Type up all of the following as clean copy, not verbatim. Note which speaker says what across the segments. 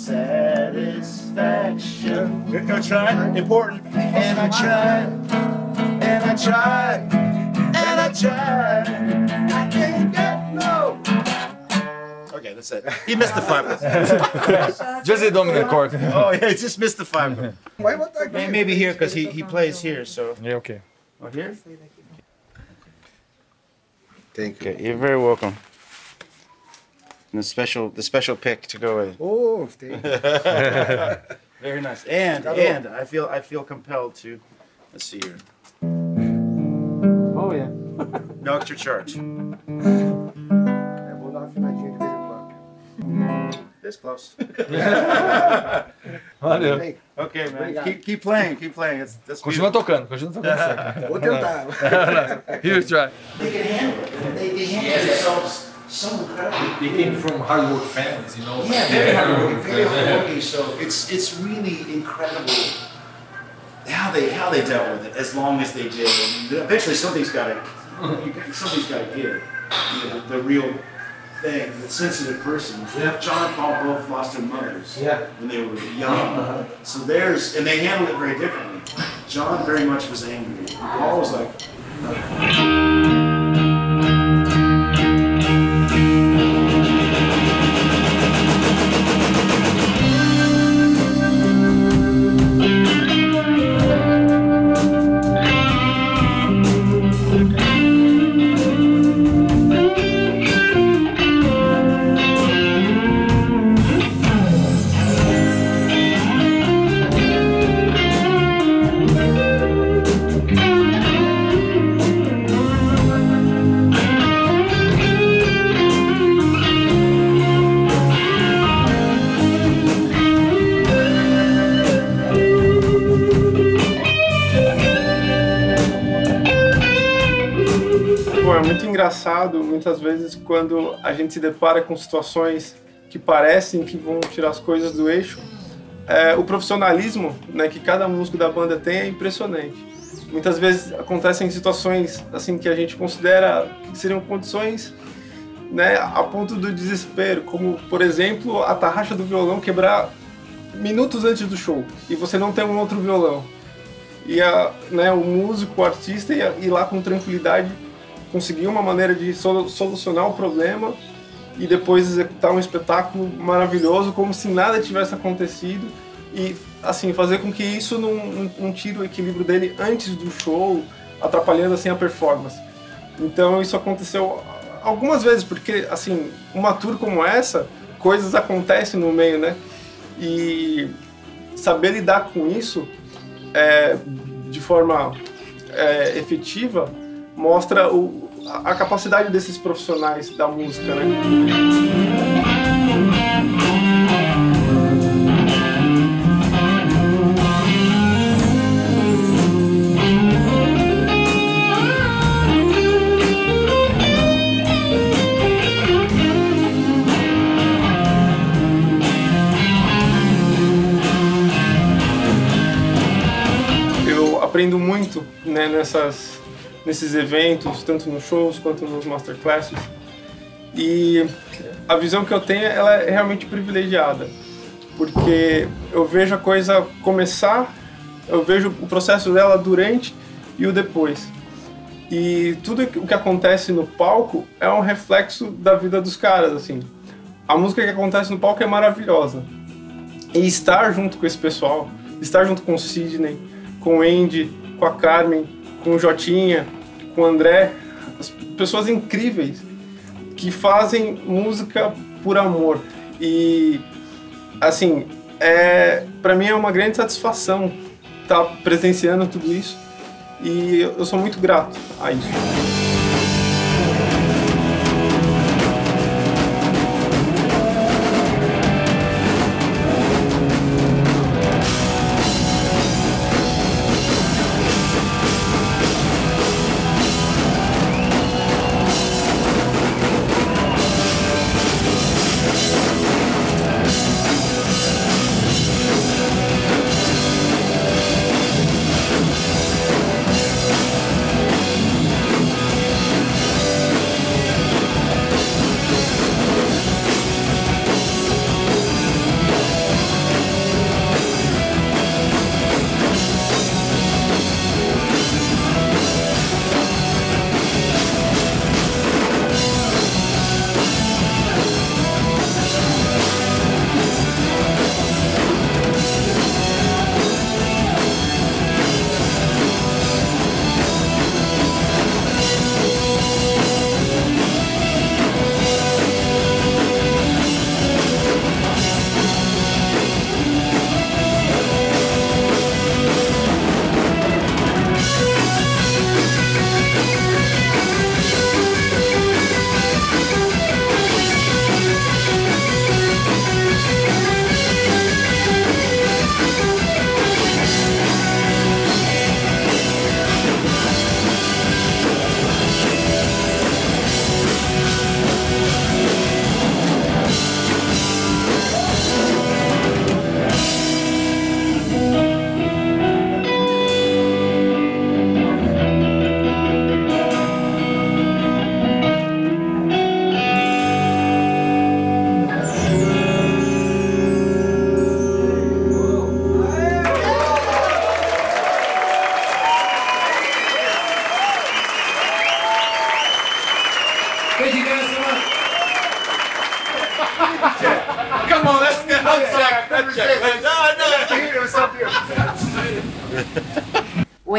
Speaker 1: satisfaction. I try, important. And I try, and I try, and I try. I can't get no. Okay, that's it. He missed the 5.
Speaker 2: Just a dominant chord.
Speaker 1: Oh yeah, he just missed the 5. Maybe here because he plays here. So
Speaker 2: Yeah, okay.
Speaker 1: oh, here.
Speaker 3: Thank you.
Speaker 1: Okay, you're very welcome. And the special pick to go with.
Speaker 3: Oh, thank you.
Speaker 1: Very nice. And I feel compelled to. Let's see here.
Speaker 2: Oh, yeah.
Speaker 1: No extra charge.
Speaker 3: Eu vou dar uma afinadinha de vez em quando.
Speaker 1: This close.
Speaker 2: Valeu.
Speaker 1: Okay, man. Keep playing. That's
Speaker 2: Continua tocando sempre.
Speaker 3: Vou tentar.
Speaker 2: You try.
Speaker 1: They can handle it. They handle themselves so incredibly.
Speaker 2: They came from hard work families, you know?
Speaker 1: Yeah, very hardworking. So it's really incredible how they dealt with it as long as they did. And eventually, somebody's got to give. You know, the real thing, the sensitive person.
Speaker 2: Yeah.
Speaker 1: John and Paul both lost their mothers when they were young. So and they handled it very differently. John very much was angry. Paul was like.
Speaker 4: Engraçado muitas vezes quando a gente se depara com situações que parecem que vão tirar as coisas do eixo. O profissionalismo, né, que cada músico da banda tem é impressionante. Muitas vezes acontecem situações assim que a gente considera que seriam condições, né, a ponto do desespero, como por exemplo a tarraxa do violão quebrar minutos antes do show e você não tem um outro violão. E o músico, o artista ir lá com tranquilidade conseguir uma maneira de solucionar o problema e depois executar um espetáculo maravilhoso como se nada tivesse acontecido e assim fazer com que isso não tire o equilíbrio dele antes do show, atrapalhando assim a performance. Então isso aconteceu algumas vezes, porque assim, uma tour como essa, coisas acontecem no meio, né? E saber lidar com isso de forma efetiva mostra a capacidade desses profissionais da música, né? Eu aprendo muito, né, nesses eventos, tanto nos shows quanto nos masterclasses. E a visão que eu tenho, ela é realmente privilegiada, porque eu vejo a coisa começar, eu vejo o processo dela durante e o depois. E tudo o que acontece no palco é um reflexo da vida dos caras, assim. A música que acontece no palco é maravilhosa. E estar junto com esse pessoal, estar junto com o Sydnei, com o Andy, com a Carmen, com o Jotinha, com o André, as pessoas incríveis que fazem música por amor. E, assim, pra mim é uma grande satisfação estar presenciando tudo isso e eu sou muito grato a isso.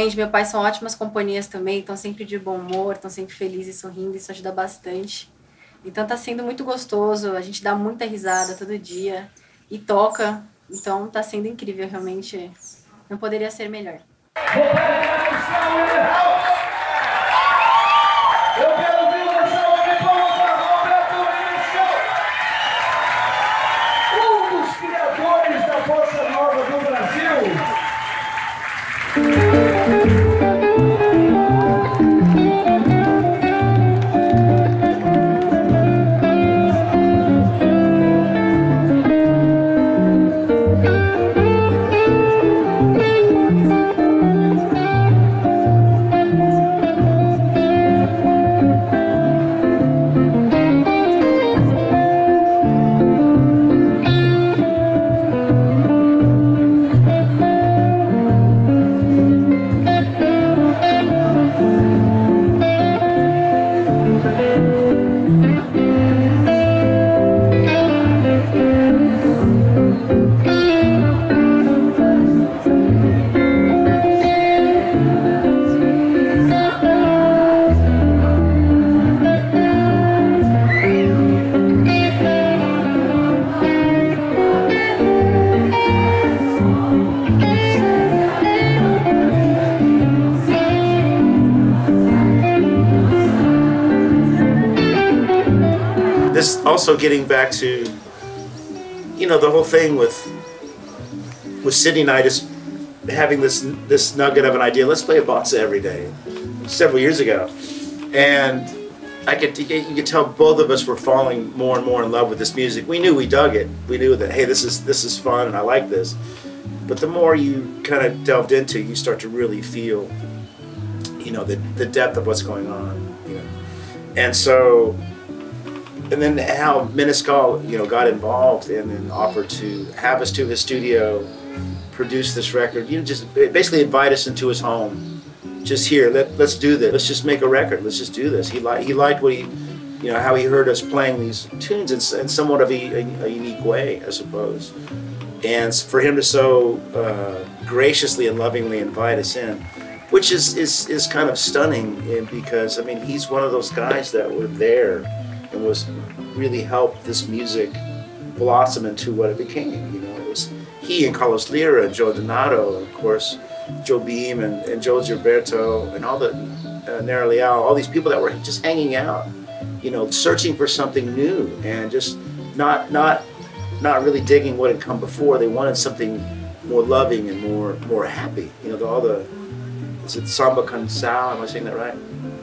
Speaker 5: mãe e de meu pai são ótimas companhias também, estão sempre de bom humor, estão sempre felizes e sorrindo, isso ajuda bastante. Então tá sendo muito gostoso, a gente dá muita risada todo dia e toca, então tá sendo incrível, realmente não poderia ser melhor.
Speaker 6: Bossa Nova do Brasil.
Speaker 1: Also getting back to, you know, the whole thing with Sydney and I just having this nugget of an idea. Let's play a bossa every day. Several years ago, and you could tell both of us were falling more and more in love with this music. We knew we dug it. We knew that, hey, this is fun and I like this. But the more you kind of delved into, you start to really feel, you know, the depth of what's going on. You know, and so. And then how Menescal, you know, got involved and then offered to have us to his studio, produce this record. You know, just basically invite us into his home. Just here, let's do this. Let's just make a record. Let's just do this. He liked what he, you know, how he heard us playing these tunes in somewhat of a unique way, I suppose. And for him to so graciously and lovingly invite us in, which is kind of stunning, because I mean he's one of those guys that were there and was really helped this music blossom into what it became. You know, it was he and Carlos Lira and Joe Donato, and of course Joe Beam and Joe Gilberto and all the Nera Leal, all these people that were just hanging out, you know, searching for something new and just not really digging what had come before. They wanted something more loving and more happy. You know, all the, is it Samba Cansao? Am I saying that right?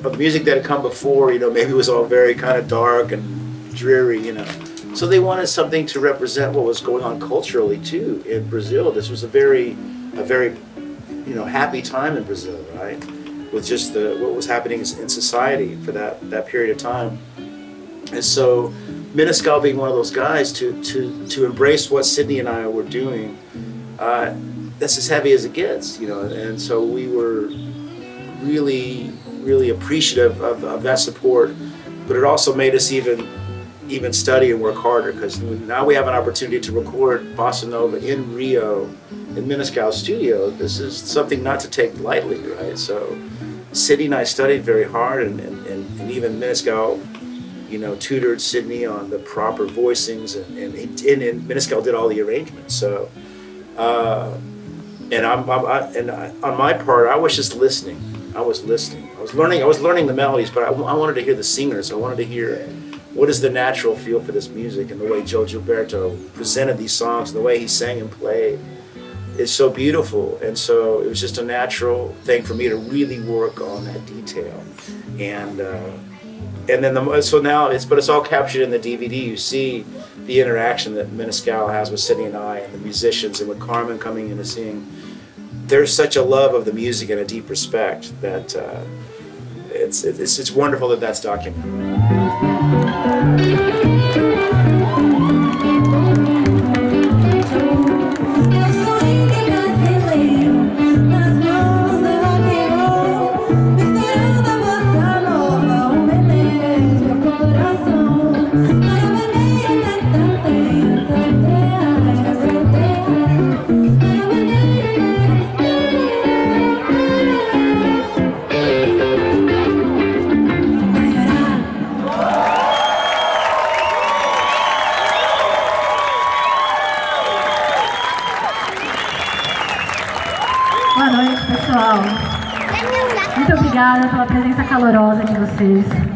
Speaker 1: But the music that had come before, you know, maybe was all very kind of dark and dreary, you know. So they wanted something to represent what was going on culturally too in Brazil. This was a very, you know, happy time in Brazil, right? With just what was happening in society for that period of time. And so Menescal being one of those guys to embrace what Sydney and I were doing, that's as heavy as it gets, you know. And so we were really appreciative of that support, but it also made us even study and work harder, because now we have an opportunity to record Bossa Nova in Rio in Menescal's studio. This is something not to take lightly, right? So Sydney and I studied very hard, and even Menescal, you know, tutored Sydney on the proper voicings, and Menescal did all the arrangements. So and on my part, I was just listening. I was listening. I was learning the melodies, but I wanted to hear the singers. I wanted to hear what is the natural feel for this music, and the way Joe Gilberto presented these songs, and the way he sang and played is so beautiful. And so it was just a natural thing for me to really work on that detail. And then so now it's all captured in the DVD. You see the interaction that Menescal has with Sydney and I, and the musicians, and with Carmen coming in and singing. There's such a love of the music and a deep respect that it's wonderful that that's documented.
Speaker 5: pessoal. Muito obrigada pela presença calorosa de vocês.